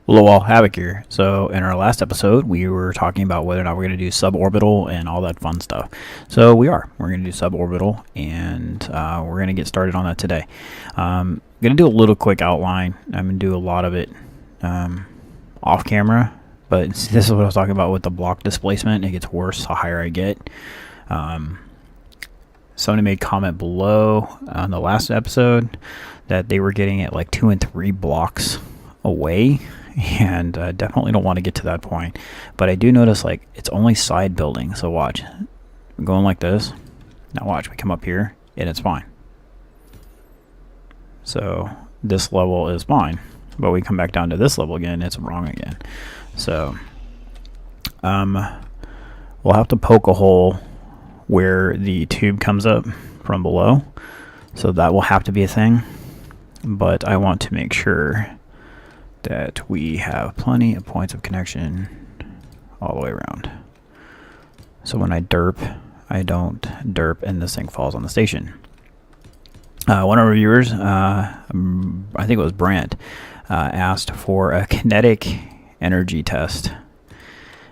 Hello all, Havoc here. So in our last episode, we were talking about whether or not we're going to do suborbital and all that fun stuff. So we're going to do suborbital, and we're going to get started on that today. I'm going to do a little quick outline. I'm going to do a lot of it off camera, but this is what I was talking about with the block displacement. It gets worse the higher I get. Somebody made comment below on the last episode that they were getting it like 2 and 3 blocks away, and definitely don't want to get to that point. But I do notice like it's only side building. So watch, I'm going like this. Now watch, we come up here and it's fine. So this level is fine, but we come back down to this level again, it's wrong again. So we'll have to poke a hole where the tube comes up from below, so that will have to be a thing. But I want to make sure that we have plenty of points of connection all the way around. So when I derp, I don't derp and this thing falls on the station. One of our viewers, I think it was Brant, asked for a kinetic energy test.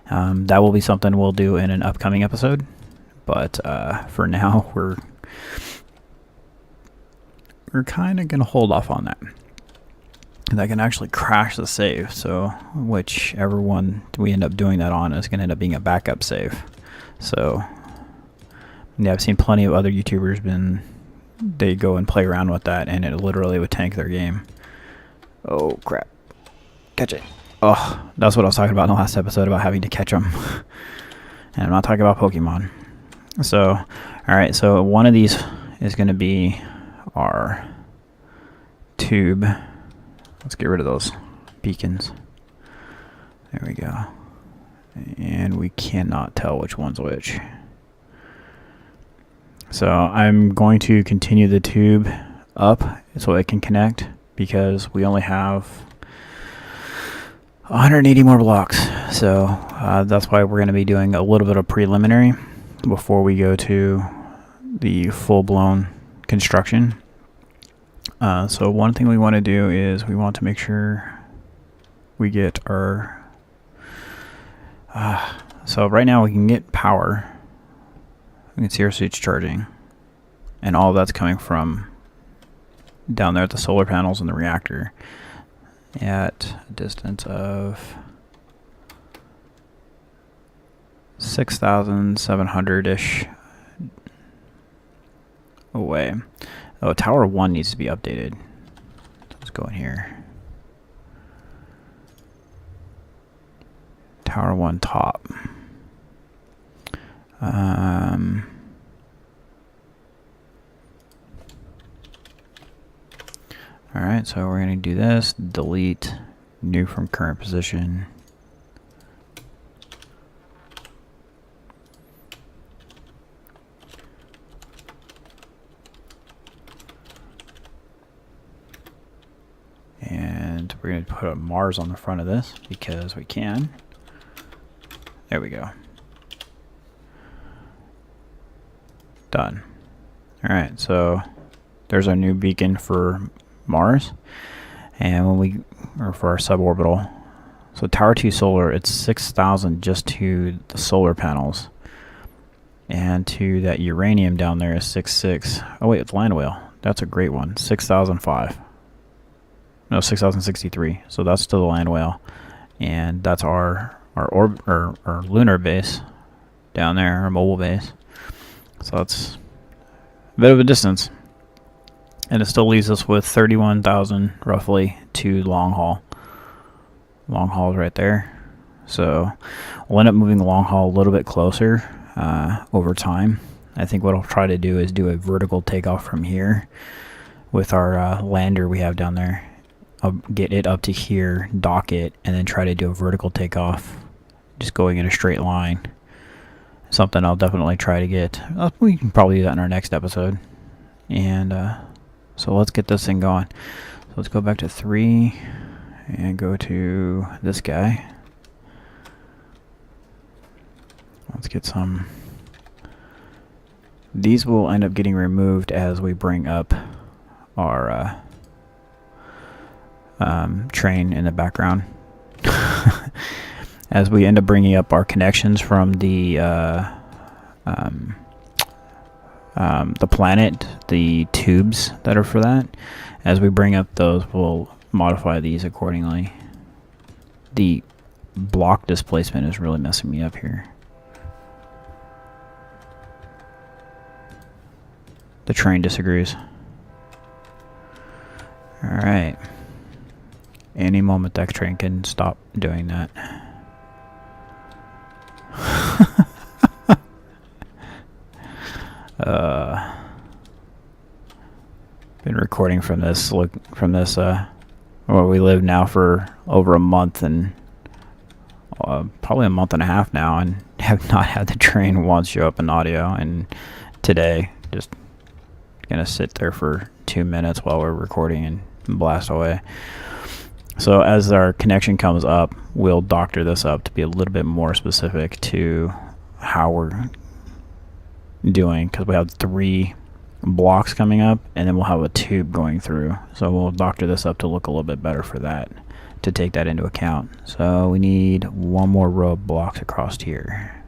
That will be something we'll do in an upcoming episode, but for now we're kind of going to hold off on that. That can actually crash the save, so whichever one we end up doing that on is going to end up being a backup save. So yeah, I've seen plenty of other YouTubers they go and play around with that, and it literally would tank their game. Oh crap, catch it. Oh, that's what I was talking about in the last episode, about having to catch them. And I'm not talking about Pokemon. So alright, so one of these is going to be our tube. Let's get rid of those beacons. There we go. And we cannot tell which one's which. So I'm going to continue the tube up so it can connect, because we only have 180 more blocks. So that's why we're going to be doing a little bit of preliminary before we go to the full-blown construction. So one thing we want to do is we want to make sure we get our so right now we can get power. We can see our switch charging, and all that's coming from down there at the solar panels and the reactor at a distance of 6,700-ish away. Oh, Tower 1 needs to be updated. Let's go in here. Tower 1 top. Alright, so we're going to do this. Delete new from current position. And we're going to put a Mars on the front of this because we can. There we go. Done. Alright, so there's our new beacon for Mars. And for our suborbital. So Tower 2 solar, it's 6,000 just to the solar panels. And to that uranium down there is 6.6. Oh wait, it's land whale. That's a great one. 6,005. No, 6,063. So that's to the land whale, and that's our lunar base down there, our mobile base. So that's a bit of a distance, and it still leaves us with 31,000 roughly to long haul. Long haul is right there. So we'll end up moving the long haul a little bit closer over time. I think what I'll try to do is do a vertical takeoff from here with our lander we have down there. I'll get it up to here, dock it, and then try to do a vertical takeoff, just going in a straight line. Something I'll definitely try to get. We can probably do that in our next episode. And so let's get this thing going. So let's go back to 3 and go to this guy. Let's get some. These will end up getting removed as we bring up our train in the background. As we end up bringing up our connections from the planet, the tubes that are for that, as we bring up those, we'll modify these accordingly. The block displacement is really messing me up here. The train disagrees. Alright. Any moment that train can stop doing that. Been recording from this where we live now for over a month, and probably a month and a half now, and have not had the train once show up in audio. And today, just gonna sit there for 2 minutes while we're recording and blast away. So as our connection comes up, we'll doctor this up to be a little bit more specific to how we're doing, because we have 3 blocks coming up, and then we'll have a tube going through. So we'll doctor this up to look a little bit better for that, to take that into account. So we need 1 more row of blocks across here.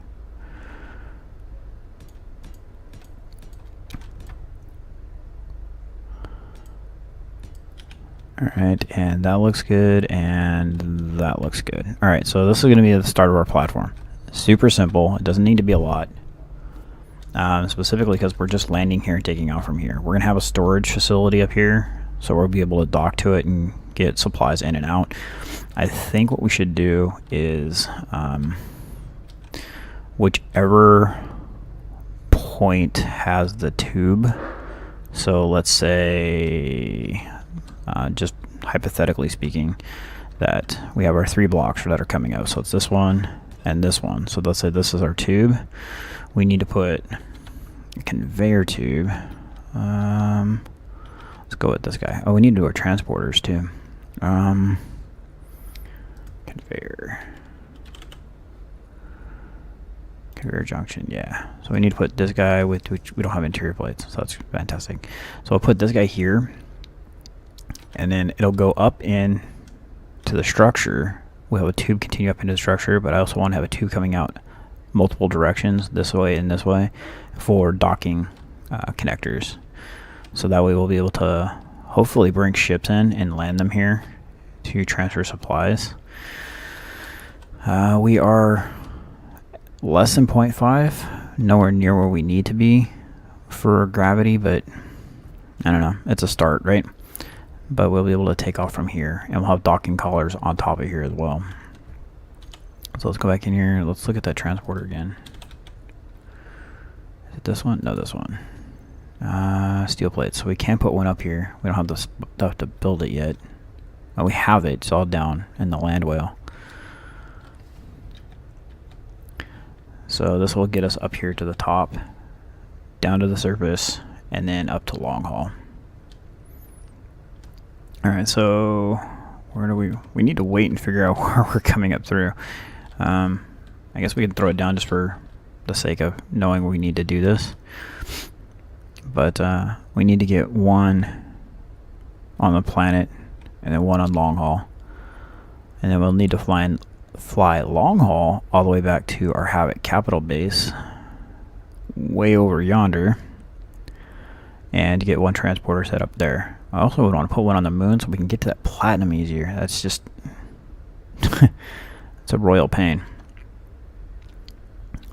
Alright, and that looks good, and that looks good. Alright, so this is going to be the start of our platform. Super simple. It doesn't need to be a lot. Specifically because we're just landing here and taking off from here. We're going to have a storage facility up here, so we'll be able to dock to it and get supplies in and out. I think what we should do is whichever point has the tube, so let's say just hypothetically speaking, that we have our 3 blocks that are coming out. So it's this one and this one. So let's say this is our tube. We need to put a conveyor tube. Let's go with this guy. Oh, we need to do our transporters too. Conveyor junction, yeah. So we need to put this guy with, which we don't have interior plates, so that's fantastic. So I'll put this guy here, and then it'll go up in to the structure. We'll have a tube continue up into the structure, but I also want to have a tube coming out multiple directions, this way and this way, for docking connectors. So that way we'll be able to hopefully bring ships in and land them here to transfer supplies. We are less than 0.5, nowhere near where we need to be for gravity, but I don't know, it's a start, right? But we'll be able to take off from here, and we'll have docking collars on top of here as well. So let's go back in here. Let's look at that transporter again. Is it this one? No, this one. Steel plates. So we can't put one up here. We don't have the stuff to build it yet. Oh, we have it. It's all down in the land whale. So this will get us up here to the top, down to the surface, and then up to long haul. Alright, so where do we need to wait and figure out where we're coming up through. I guess we can throw it down just for the sake of knowing we need to do this. But we need to get 1 on the planet, and then 1 on long haul. And then we'll need to fly long haul all the way back to our Havoc capital base, way over yonder, and get 1 transporter set up there. I also would want to put 1 on the moon so we can get to that platinum easier. That's just it's a royal pain.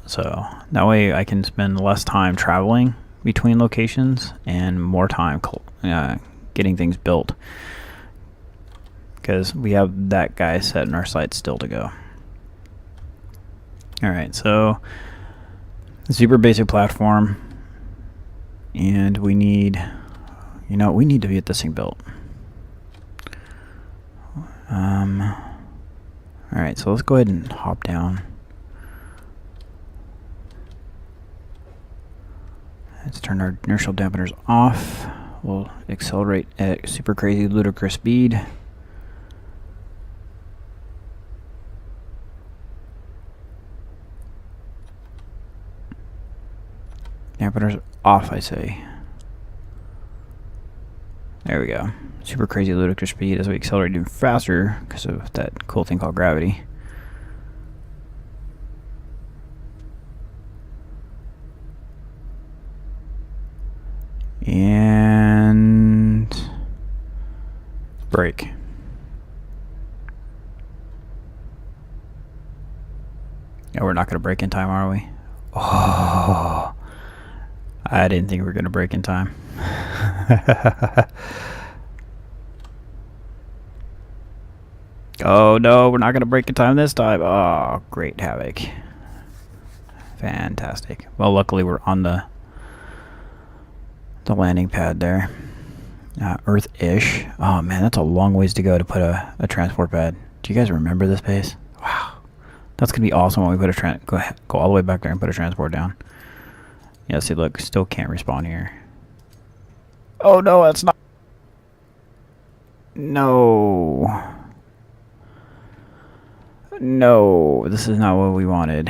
So that way I can spend less time traveling between locations and more time getting things built, because we have that guy set in our sights still to go. Alright, so super basic platform, and we need, we need to get this thing built. Alright, so let's go ahead and hop down. Let's turn our inertial dampeners off. We'll accelerate at super crazy ludicrous speed. Dampeners off, I say. There we go. Super crazy ludicrous speed as we accelerate even faster because of that cool thing called gravity. And break. Yeah, we're not going to break in time, are we? Oh, I didn't think we were going to break in time. Oh no, we're not going to break in time this time. Oh, great, Havoc. Fantastic. Well, luckily we're on the landing pad there. Earth-ish. Oh man, that's a long ways to go to put a transport pad. Do you guys remember this base? Wow. That's going to be awesome when we put go all the way back there and put a transport down. Yeah, see, look, still can't respawn here. Oh no, that's not... No. No, this is not what we wanted.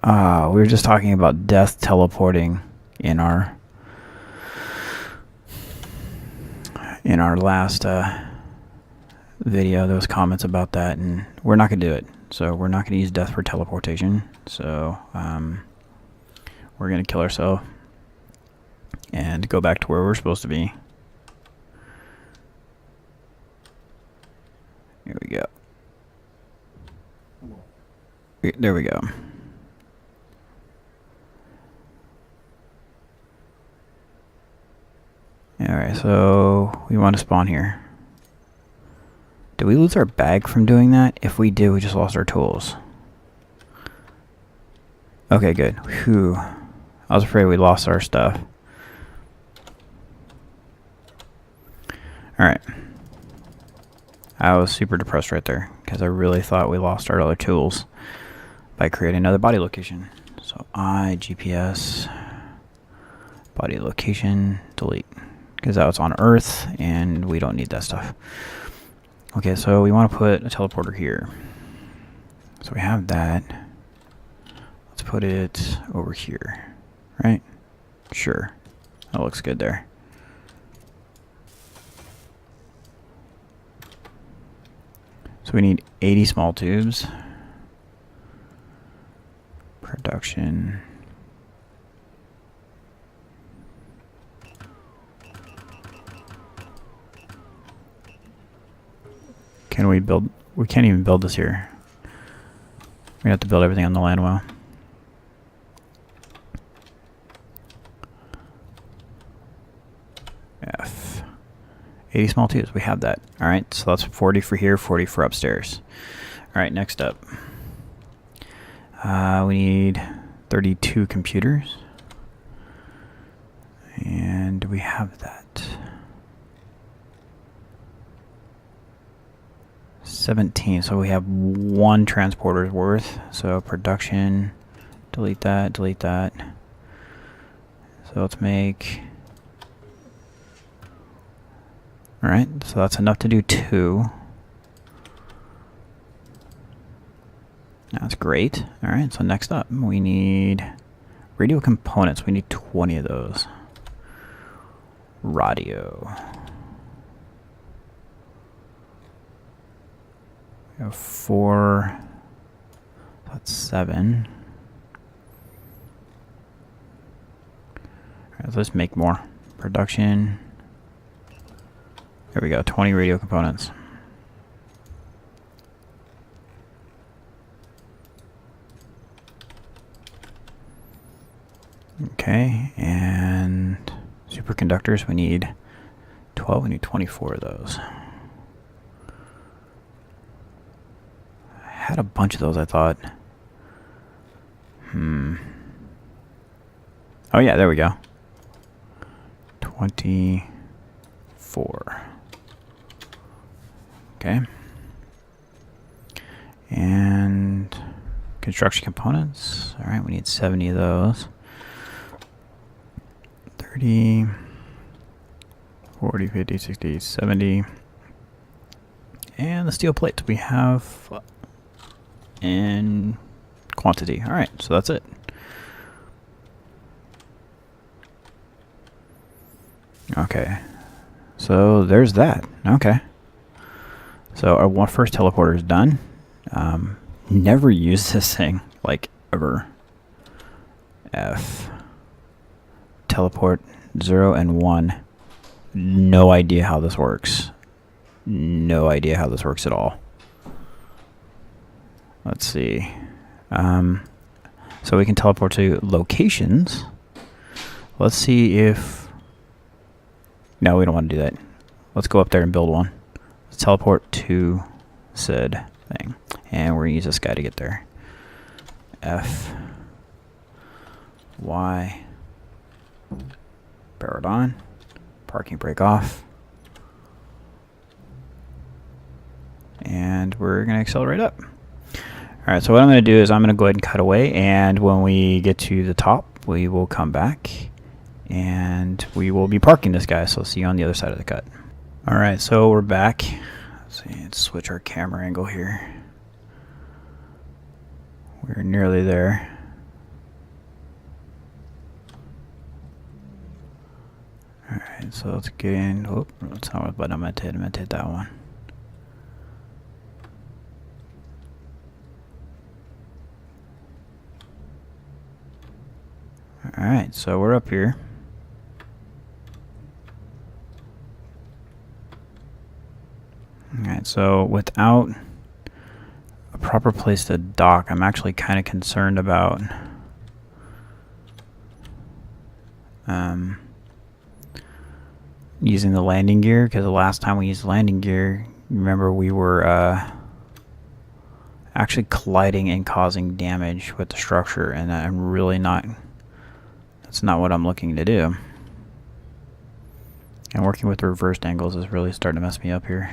We were just talking about death teleporting in our last video. There was comments about that, and we're not going to do it. So we're not going to use death for teleportation. So we're going to kill ourselves and go back to where we're supposed to be. Here we go. There we go. Alright, so we want to spawn here. Did we lose our bag from doing that? If we did, we just lost our tools. Okay, good. Whew. I was afraid we lost our stuff. Alright. I was super depressed right there, because I really thought we lost our other tools by creating another body location. So GPS, body location, delete. Because that was on Earth, and we don't need that stuff. Okay, so we want to put a teleporter here. So we have that. Let's put it over here, right? Sure. That looks good there. So we need 80 small tubes. Production. Can we build? We can't even build this here. We have to build everything on the land well. F. 80 small tubes. We have that. Alright, so that's 40 for here, 40 for upstairs. Alright, next up. We need 32 computers. And we have that. 17, so we have one transporter's worth. So production, delete that, delete that. So let's make... Alright, so that's enough to do 2. That's great. Alright, so next up, we need radio components. We need 20 of those. Radio. We have 4. That's 7. Alright, let's make more. Production. There we go, 20 radio components. Okay, and superconductors, we need 12, we need 24 of those. I had a bunch of those, I thought. Oh yeah, there we go. 24. Okay. And construction components. Alright, we need 70 of those. 30, 40, 50, 60, 70. And the steel plates we have in quantity. Alright, so that's it. Okay. So there's that. Okay. So our first teleporter is done. Never use this thing, like, ever. F. Teleport, 0 and 1. No idea how this works. No idea how this works at all. Let's see. So we can teleport to locations. Let's see if... No, we don't want to do that. Let's go up there and build one. Let's teleport to said thing. And we're going to use this guy to get there. F. Y. Barrel on. Parking brake off. And we're going to accelerate up. Alright, so what I'm going to do is I'm going to go ahead and cut away, and when we get to the top, we will come back and we will be parking this guy, so see you on the other side of the cut. Alright, so we're back. Let's see, let's switch our camera angle here. We're nearly there. Alright, so let's get in. Oh, that's not what button I'm going to hit. I'm going to hit that one. Alright, so we're up here. Alright, so without a proper place to dock, I'm actually kind of concerned about using the landing gear, because the last time we used landing gear, remember we were actually colliding and causing damage with the structure, and I'm really not... That's not what I'm looking to do. And working with reversed angles is really starting to mess me up here.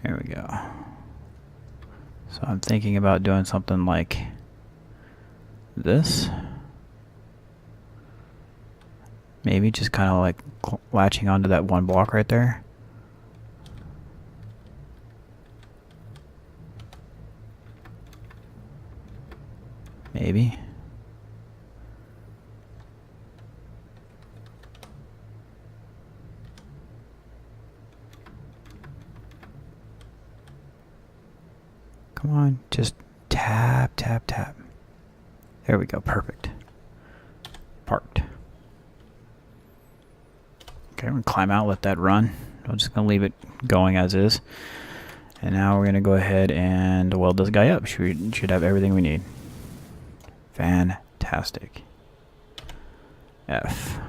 There we go. So I'm thinking about doing something like this. Maybe just kind of like latching onto that one block right there. Maybe. Come on, just tap, tap, tap. There we go, perfect. Parked. Okay, we're gonna climb out, let that run. I'm just gonna leave it going as is. And now we're gonna go ahead and weld this guy up. Should have everything we need. Fantastic. F.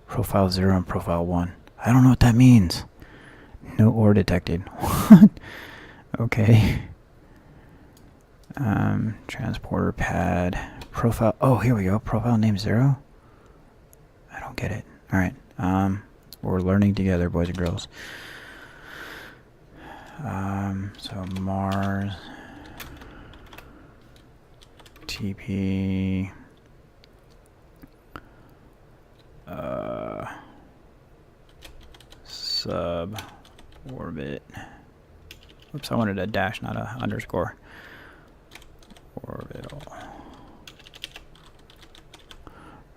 Profile 0 and profile 1. I don't know what that means. No ore detected. What? Okay. Transporter pad. Profile. Oh, here we go. Profile name 0. I don't get it. Alright. We're learning together, boys and girls. So Mars. TP. Sub orbit. Oops, I wanted a dash, not a underscore. Orbital.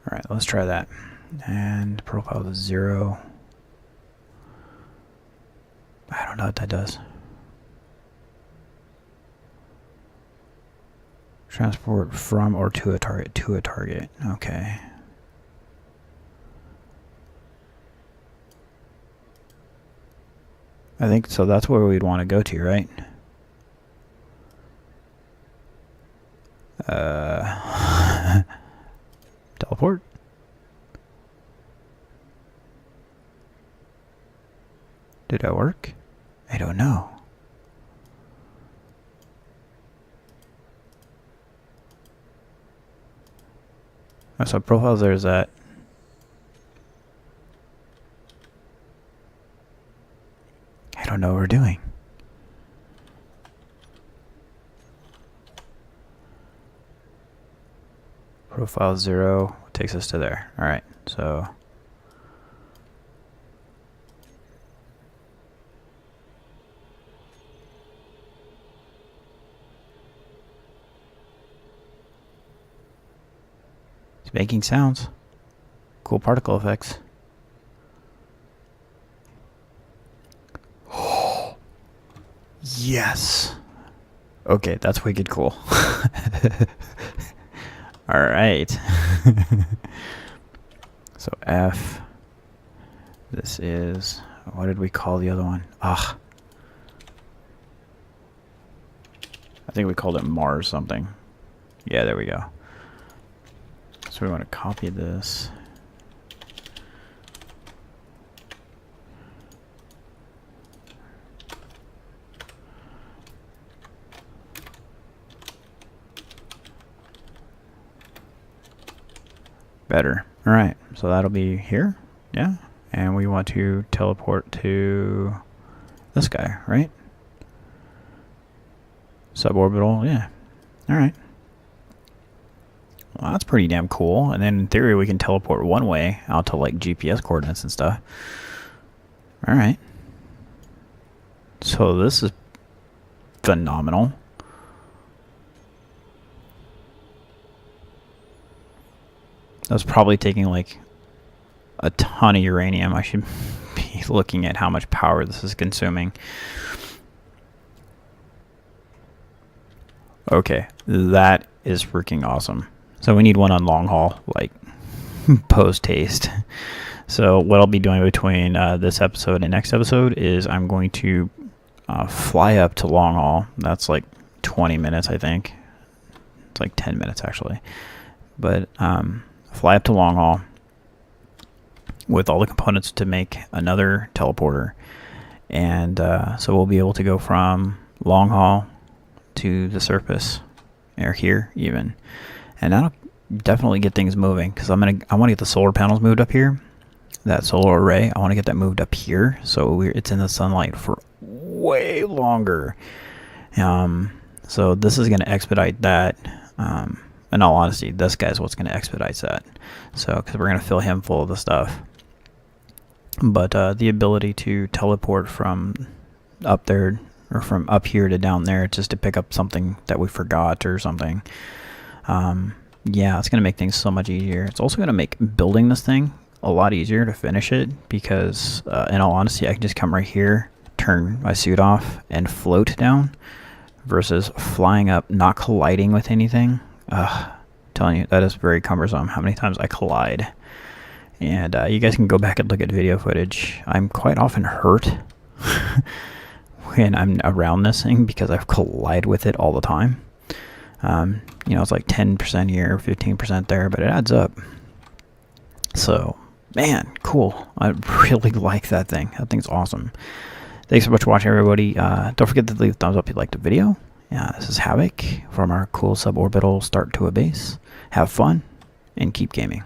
Alright, let's try that. And profile is 0. I don't know what that does. Transport from or to a target. Okay. I think so. That's where we'd want to go to, right? Teleport. Did that work? I don't know. Oh, so profiles, there's that. I don't know what we're doing. Profile 0 takes us to there. Alright, so it's making sounds. Cool particle effects. Yes. Okay, that's wicked cool. Alright. So F, this is, what did we call the other one? I think we called it Mars something. Yeah, there we go. So we want to copy this. Better. All right, so that'll be here. Yeah, and we want to teleport to this guy, right? Suborbital, yeah. All right. Well, that's pretty damn cool. And then in theory, we can teleport one way out to like GPS coordinates and stuff. All right. So this is phenomenal. That's probably taking like a ton of uranium. I should be looking at how much power this is consuming. Okay, that is freaking awesome. So we need one on long haul, like post haste. So what I'll be doing between this episode and next episode is I'm going to fly up to long haul. That's like 20 minutes, I think. It's like 10 minutes actually. But fly up to long haul with all the components to make another teleporter. And so we'll be able to go from long haul to the surface, or here even. And that'll definitely get things moving, because I want to get the solar panels moved up here. That solar array, I want to get that moved up here so it's in the sunlight for way longer. So this is going to expedite that. In all honesty, this guy's what's going to expedite that. So, because we're going to fill him full of the stuff. But the ability to teleport from up there, or from up here to down there, just to pick up something that we forgot or something. Yeah, it's going to make things so much easier. It's also going to make building this thing a lot easier to finish it, because in all honesty, I can just come right here, turn my suit off, and float down, versus flying up, not colliding with anything. I'm telling you, that is very cumbersome, how many times I collide. And you guys can go back and look at video footage. I'm quite often hurt when I'm around this thing, because I collide with it all the time. You know, it's like 10% here, 15% there, but it adds up. So, man, cool. I really like that thing. That thing's awesome. Thanks so much for watching, everybody. Don't forget to leave a thumbs up if you liked the video. This is Havoc from our cool suborbital start to a base. Have fun and keep gaming.